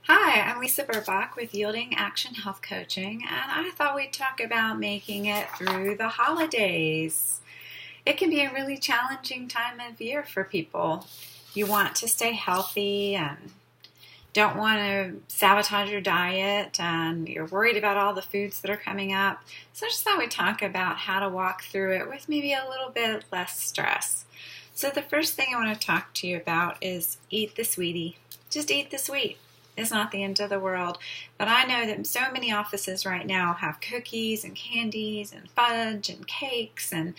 Hi, I'm Lisa Burbach with Yielding Action Health Coaching, and I thought we'd talk about making it through the holidays. It can be a really challenging time of year for people. You want to stay healthy and don't want to sabotage your diet, and you're worried about all the foods that are coming up. So I just thought we'd talk about how to walk through it with maybe a little bit less stress. So the first thing I want to talk to you about is eat the sweetie. Just eat the sweet. It's not the end of the world. But I know that so many offices right now have cookies and candies and fudge and cakes and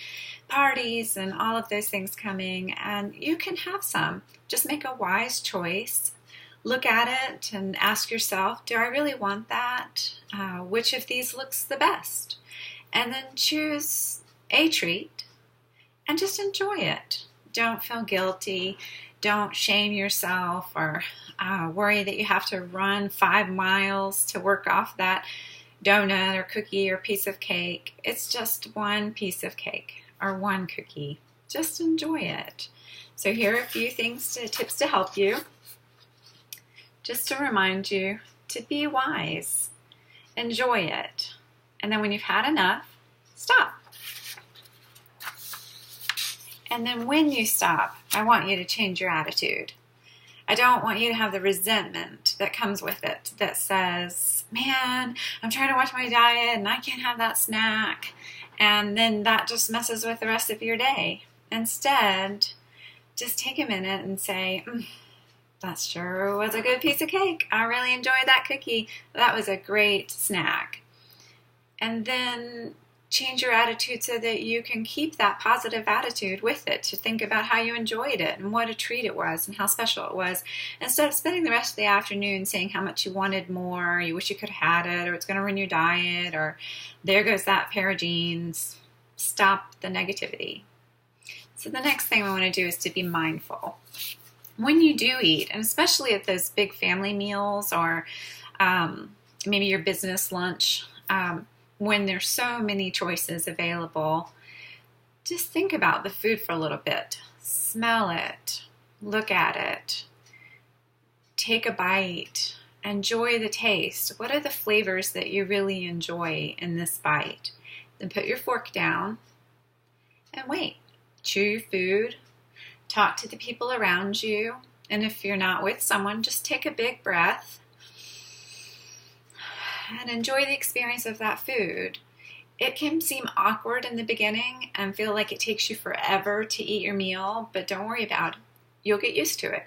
parties and all of those things coming, and you can have some. Just make a wise choice. Look at it and ask yourself, do I really want that? Which of these looks the best? And then choose a treat and just enjoy it. Don't feel guilty. Don't shame yourself or worry that you have to run 5 miles to work off that donut or cookie or piece of cake. It's just one piece of cake or one cookie. Just enjoy it. So here are a few tips to help you. Just to remind you to be wise. Enjoy it. And then when you've had enough, stop. And then when you stop, I want you to change your attitude. I don't want you to have the resentment that comes with it that says, man, I'm trying to watch my diet and I can't have that snack. And then that just messes with the rest of your day. Instead, just take a minute and say, that sure was a good piece of cake. I really enjoyed that cookie. That was a great snack. And then change your attitude so that you can keep that positive attitude with it, to think about how you enjoyed it and what a treat it was and how special it was, instead of spending the rest of the afternoon saying how much you wanted more, you wish you could have had it, or it's going to ruin your diet, or there goes that pair of jeans. Stop the negativity. So the next thing I want to do is to be mindful. When you do eat, and especially at those big family meals or maybe your business lunch, when there's so many choices available, just think about the food for a little bit. Smell it. Look at it. Take a bite. Enjoy the taste. What are the flavors that you really enjoy in this bite? Then put your fork down and wait. Chew your food. Talk to the people around you. And if you're not with someone, just take a big breath and enjoy the experience of that food. It can seem awkward in the beginning and feel like it takes you forever to eat your meal, but don't worry about it. You'll get used to it.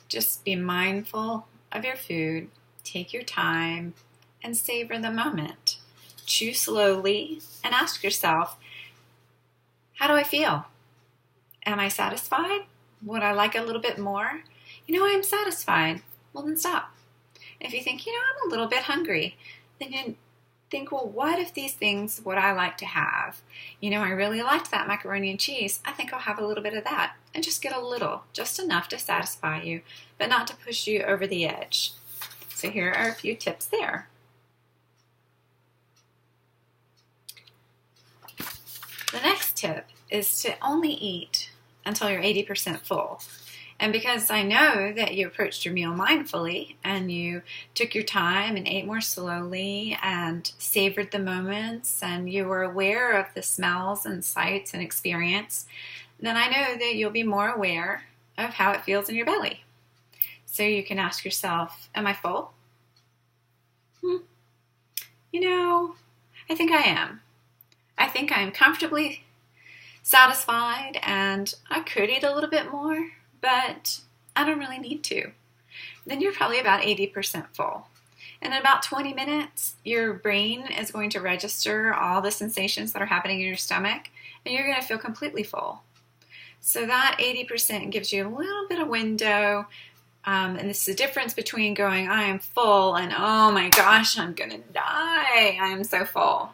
Just be mindful of your food, take your time, and savor the moment. Chew slowly and ask yourself, how do I feel? Am I satisfied? Would I like a little bit more? I'm satisfied. Well, then stop. If you think, I'm a little bit hungry, then you think, well, what if these things would I like to have? I really liked that macaroni and cheese. I think I'll have a little bit of that. And just get a little, just enough to satisfy you, but not to push you over the edge. So here are a few tips there. The next tip is to only eat until you're 80% full. And because I know that you approached your meal mindfully and you took your time and ate more slowly and savored the moments and you were aware of the smells and sights and experience, then I know that you'll be more aware of how it feels in your belly. So you can ask yourself, am I full? I think I am. I think I am comfortably satisfied and I could eat a little bit more, but I don't really need to. Then you're probably about 80% full. And in about 20 minutes, your brain is going to register all the sensations that are happening in your stomach, and you're going to feel completely full. So that 80% gives you a little bit of window, and this is the difference between going, I am full, and oh my gosh, I'm going to die. I am so full.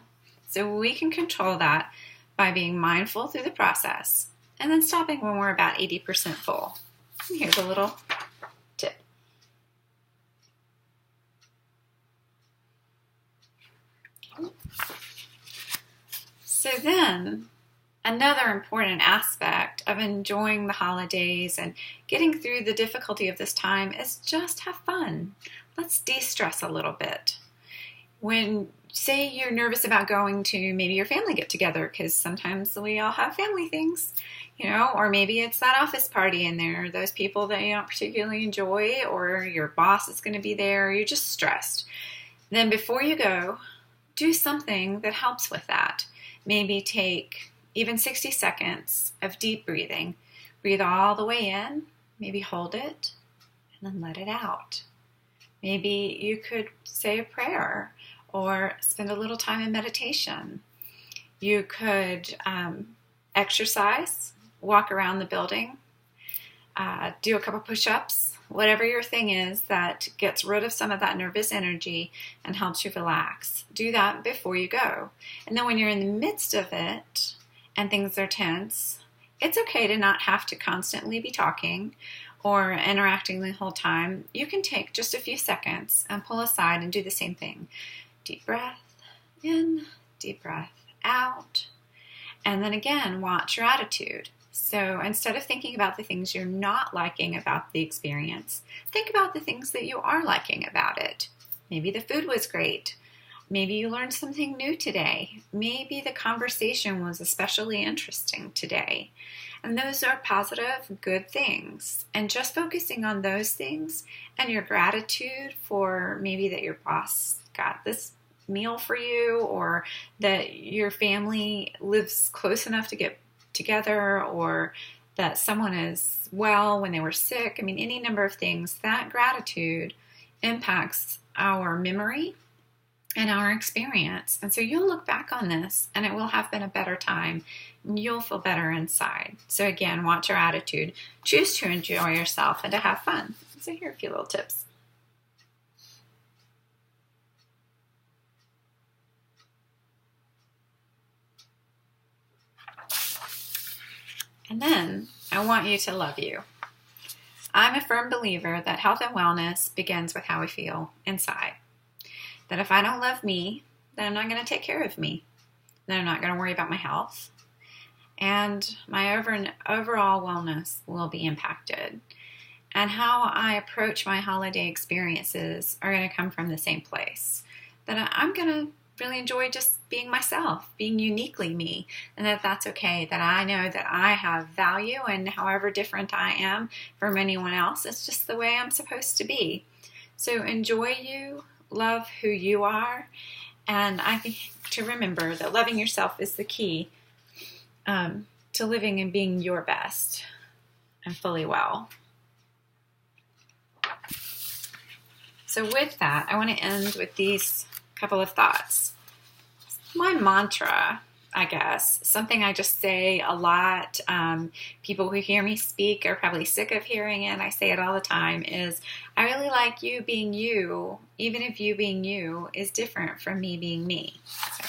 So we can control that by being mindful through the process, and then stopping when we're about 80% full. And here's a little tip. So then, Another important aspect of enjoying the holidays and getting through the difficulty of this time is just have fun. Let's de-stress a little bit. When, say, you're nervous about going to maybe your family get-together, because sometimes we all have family things, or maybe it's that office party and there are those people that you don't particularly enjoy, or your boss is going to be there, or you're just stressed. Then before you go, do something that helps with that. Maybe take even 60 seconds of deep breathing. Breathe all the way in, maybe hold it, and then let it out. Maybe you could say a prayer or spend a little time in meditation. You could exercise, walk around the building, do a couple push-ups, whatever your thing is that gets rid of some of that nervous energy and helps you relax. Do that before you go. And then when you're in the midst of it and things are tense, it's okay to not have to constantly be talking or interacting the whole time. You can take just a few seconds and pull aside and do the same thing. Deep breath in, deep breath out. And then again, watch your attitude. So instead of thinking about the things you're not liking about the experience, think about the things that you are liking about it. Maybe the food was great. Maybe you learned something new today. Maybe the conversation was especially interesting today. And those are positive, good things. And just focusing on those things and your gratitude for maybe that your boss got this meal for you, or that your family lives close enough to get together, or that someone is well when they were sick. I mean, any number of things. That gratitude impacts our memory and our experience. And so you'll look back on this and it will have been a better time. You'll feel better inside. So again, watch your attitude. Choose to enjoy yourself and to have fun. So here are a few little tips. And then I want you to love you. I'm a firm believer that health and wellness begins with how we feel inside. That if I don't love me, then I'm not going to take care of me. Then I'm not going to worry about my health. And my overall wellness will be impacted. And how I approach my holiday experiences are going to come from the same place. That I'm going to really enjoy just being myself, being uniquely me, and that's okay, that I know that I have value, and however different I am from anyone else, it's just the way I'm supposed to be. So enjoy you, love who you are, and I think to remember that loving yourself is the key to living and being your best and fully well. So with that, I want to end with these couple of thoughts. My mantra, I guess, something I just say a lot, people who hear me speak are probably sick of hearing it, I say it all the time, is I really like you being you, even if you being you is different from me being me. So.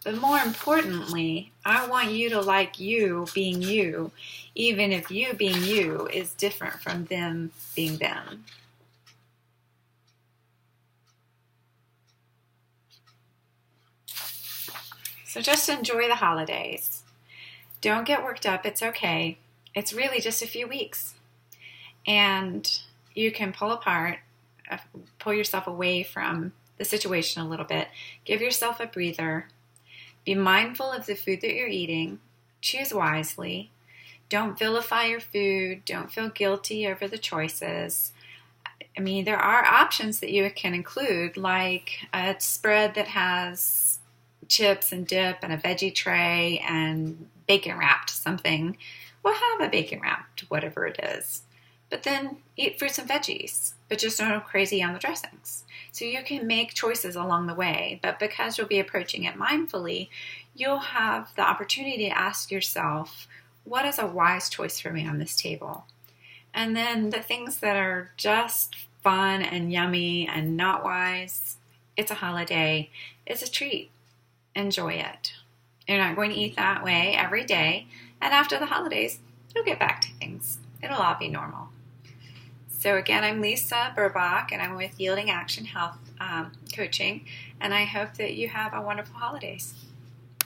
But more importantly, I want you to like you being you, even if you being you is different from them being them. So just enjoy the holidays. Don't get worked up. It's okay. It's really just a few weeks. And you can pull yourself away from the situation a little bit. Give yourself a breather. Be mindful of the food that you're eating. Choose wisely. Don't vilify your food. Don't feel guilty over the choices. I mean, there are options that you can include, like a spread that has chips and dip and a veggie tray and bacon wrapped something. Well, have a bacon wrapped, whatever it is. But then eat fruits and veggies, but just don't go crazy on the dressings. So you can make choices along the way, but because you'll be approaching it mindfully, you'll have the opportunity to ask yourself, what is a wise choice for me on this table? And then the things that are just fun and yummy and not wise, it's a holiday, it's a treat. Enjoy it. You're not going to eat that way every day, and after the holidays, you'll get back to things. It'll all be normal. So again, I'm Lisa Burbach, and I'm with Yielding Action Health coaching, and I hope that you have a wonderful holidays.